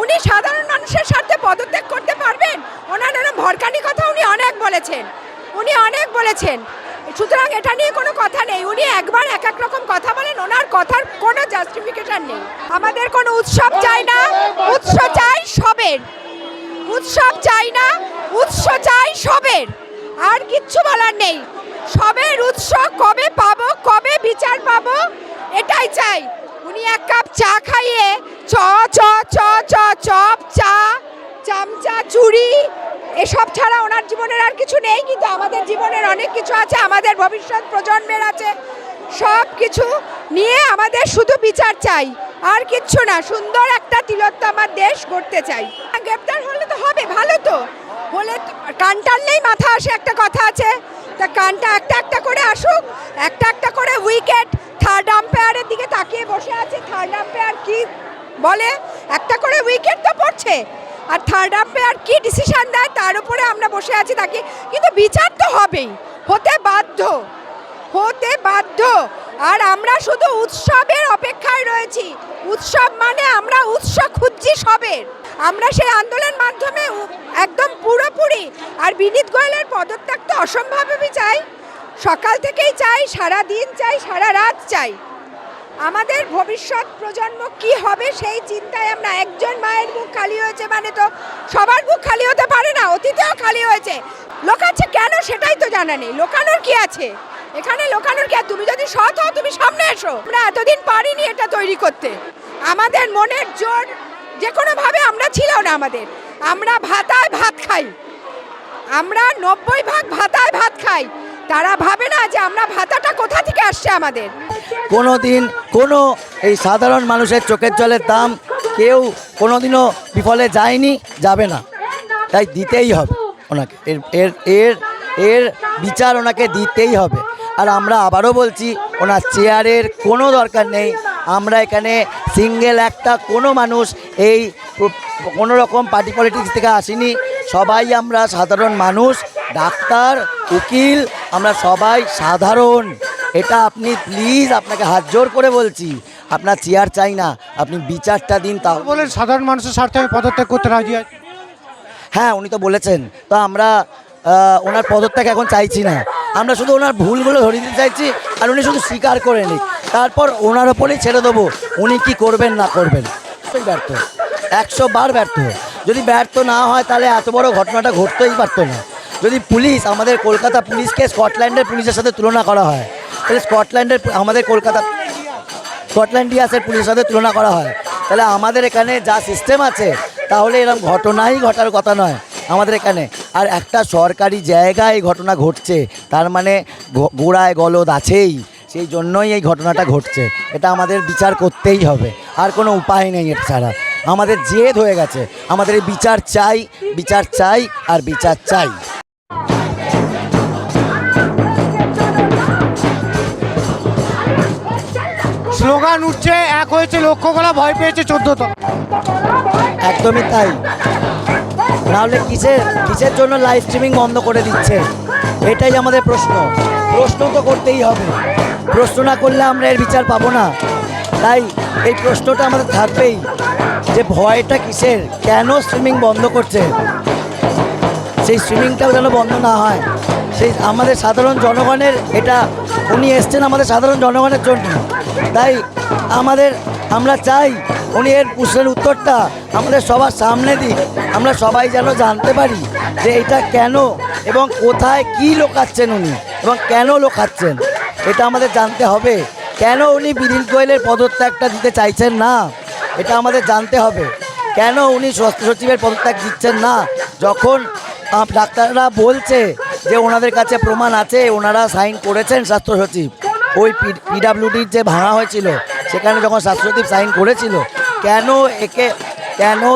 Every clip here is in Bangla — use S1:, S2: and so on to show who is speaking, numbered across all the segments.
S1: উনি সাধারণ মানুষের স্বার্থে পদত্যাগ করতে পারবেন? ওনার এরকম ভরকানি কথা উনি অনেক বলেছেন। সুতরাং এটা নিয়ে কোনো কথা নেই। উনি একবার এক এক রকম কথা বলেন, ওনার কথার কোনো জাস্টিফিকেশন নেই। আমাদের কোনো উৎসব চাই না, উৎস চাই সবের। উৎসব চাই না, উৎস চাই সবের। আর কিচ্ছু বলার নেই। সবের উৎস কবে পাবো, কবে বিচার পাবো, এটাই চাই। উনি এক কাপ চা খাইয়ে চপ চা চামচা চুড়ি এসব ছাড়া ওনার জীবনের আর কিছু নেই। কিন্তু আমাদের জীবনের অনেক কিছু আছে, আমাদের ভবিষ্যৎ প্রজন্মের আছে। সব কিছু নিয়ে আমাদের শুধু বিচার চাই, আর কিচ্ছু না। সুন্দর একটা তিলোত্তমার দেশ গড়তে চাই। গ্রেপ্তার হলে তো হবে, ভালো তো হলে। কান টানলেই মাথা আসে, একটা কথা আছে। তা কানটা একটা একটা করে আসুক, একটা একটা করে উইকেট। থার্ড আম্পায়ারের দিকে তাকিয়ে বসে আছে। থার্ড আম্পায়ার কি বলে, একটা করে উইকেট তো পড়ছে, আর থার্ড আম্পায়ার কি ডিসিশন দেয় তার উপরে আমরা বসে আছি তাকে। কিন্তু বিচার তো হবেই, হতে বাধ্য। আর আমরা শুধু উৎসবের অপেক্ষায় রয়েছি। উৎসব মানে আমরা উৎস খুঁজছি সবের। আমরা সেই আন্দোলন মাধ্যমে একদম পুরোপুরি। আর বিনীত গোয়েলের পদত্যাগ তো অসম্ভবই চাই, সকাল থেকেই চাই, সারা দিন চাই, সারা রাত চাই। আমাদের ভবিষ্যৎ প্রজন্ম কি হবে সেই চিন্তায় আমরা। একজন মায়ের মুখ খালি হয়েছে মানে তো সবার মুখ খালি হতে পারে না, অতীতেও খালি হয়েছে। লোকাচ্ছে কেন সেটাই তো জানা নেই। লোকানোর কি আছে এখানে? লোকানোর কি? তুমি যদি সৎ হও তুমি সামনে এসো। আমরা এতদিন পারিনি এটা তৈরি করতে। আমাদের মনের জোর যে কোনোভাবে আমরা ছিল না। আমরা ভাতায় ভাত খাই, আমরা 90% ভাতায় ভাত খাই। তারা ভাবে না যে আমরা ভাতাটা কোথা থেকে আসছে আমাদের।
S2: কোনো দিন কোনো এই সাধারণ মানুষের চোখের জলের দাম কেউ কোনো দিনও বিফলে যায়নি, যাবে না। তাই দিতেই হবে ওনাকে, এর বিচার ওনাকে দিতেই হবে। আর আমরা আবারও বলছি, ওনার চেয়ারের কোনো দরকার নেই। আমরা এখানে সিঙ্গেল একটা কোনো মানুষ এই কোনো রকম পার্টি পলিটিক্স থেকে আসিনি। সবাই আমরা সাধারণ মানুষ, ডাক্তার, উকিল, আমরা সবাই সাধারণ। এটা আপনি প্লিজ, আপনাকে হাত জোর করে বলছি, আপনার চেয়ার চাই না, আপনি বিচারটা দিন। তাও
S3: বলে সাধারণ মানুষের স্বার্থে আমি পদত্যাগ করতে রাজি আছি।
S2: হ্যাঁ, উনি তো বলেছেন। তো আমরা ওনার পদত্যাগ এখন চাইছি না, আমরা শুধু ওনার ভুলগুলো ধরিয়ে দিতে চাইছি। আর উনি শুধু স্বীকার করে নিক, তারপর ওনার ওপরেই ছেড়ে দেবো উনি কি করবেন না করবেন। ব্যর্থ, 100 বার ব্যর্থ। যদি ব্যর্থ না হয় তাহলে এত বড় ঘটনাটা ঘটতেই পারতো না। যদি পুলিশ, আমাদের কলকাতা পুলিশকে স্কটল্যান্ডের পুলিশের সাথে তুলনা করা হয়, তাহলে আমাদের কলকাতা স্কটল্যান্ড ইয়ার্ডের পুলিশের সাথে তুলনা করা হয়, তাহলে আমাদের এখানে যা সিস্টেম আছে তাহলে এরকম ঘটনাই ঘটার কথা নয় আমাদের এখানে। আর একটা সরকারি জায়গায় এই ঘটনা ঘটছে, তার মানে গোড়ায় গলদ আছেই, সেই জন্যই এই ঘটনাটা ঘটছে। এটা আমাদের বিচার করতেই হবে, আর কোনো উপায় নেই। এটা ছাড়া আমাদের জেদ হয়ে গেছে। আমাদের এই বিচার চাই, বিচার চাই, আর বিচার চাই।
S3: স্লোগান উঠছে, এক হয়েছে লক্ষ্য করা, ভয় পেয়েছে 14
S2: একদমই তাই। নাহলে কিসের জন্য লাইভ স্ট্রিমিং বন্ধ করে দিচ্ছে? এটাই আমাদের প্রশ্ন তো করতেই হবে। প্রশ্ন না করলে আমরা এর বিচার পাবো না। তাই এই প্রশ্নটা আমাদের থাকবেই যে ভয়টা কিসের, কেন স্ট্রিমিং বন্ধ করছে, সেই স্ট্রিমিংটাও যেন বন্ধ না হয়। সেই আমাদের সাধারণ জনগণের, এটা উনি এসছেন আমাদের সাধারণ জনগণের জন্য। তাই আমরা চাই উনি এর প্রশ্নের উত্তরটা আমাদের সবার সামনে দিক। আমরা সবাই যেন জানতে পারি যে এটা কেন এবং কোথায় কি লোকাচ্ছেন উনি, এবং কেন লোকাচ্ছেন এটা আমাদের জানতে হবে। কেন উনি বিনীত গোয়েলের পদত্যাগটা দিতে চাইছেন না, এটা আমাদের জানতে হবে। কেন উনি স্বাস্থ্য সচিবের পদত্যাগ দিচ্ছেন না, যখন ডাক্তাররা বলছে যে ওনাদের কাছে প্রমাণ আছে, ওনারা সাইন করেছেন। স্বাস্থ্য সচিব ওই পিডাব্লিউডির যে ভাঙা হয়েছিল সেখানে যখন স্বাস্থ্য সচিব সাইন করেছিল, কেন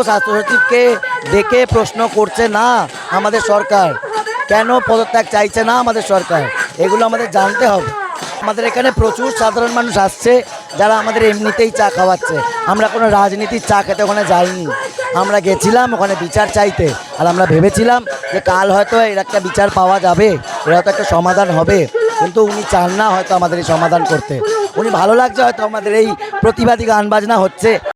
S2: স্বাস্থ্য সচিবকে ডেকে প্রশ্ন করছে না আমাদের সরকার? কেন পদত্যাগ চাইছে না আমাদের সরকার? এগুলো আমাদের জানতে হবে। আমাদের এখানে প্রচুর সাধারণ মানুষ আসছে যারা আমাদের এমনিতেই চা খাওয়াচ্ছে। আমরা কোনো রাজনীতির চা খেতে ওখানে যাইনি। আমরা গেছিলাম ওখানে বিচার চাইতে, আর আমরা ভেবেছিলাম যে কাল হয়তো এর একটা বিচার পাওয়া যাবে, এর হয়তো একটা সমাধান হবে। কিন্তু উনি চান না হয়তো আমাদের এই সমাধান করতে। উনি ভালো লাগছে হয়তো আমাদের এই প্রতিবাদী গান বাজনা হচ্ছে।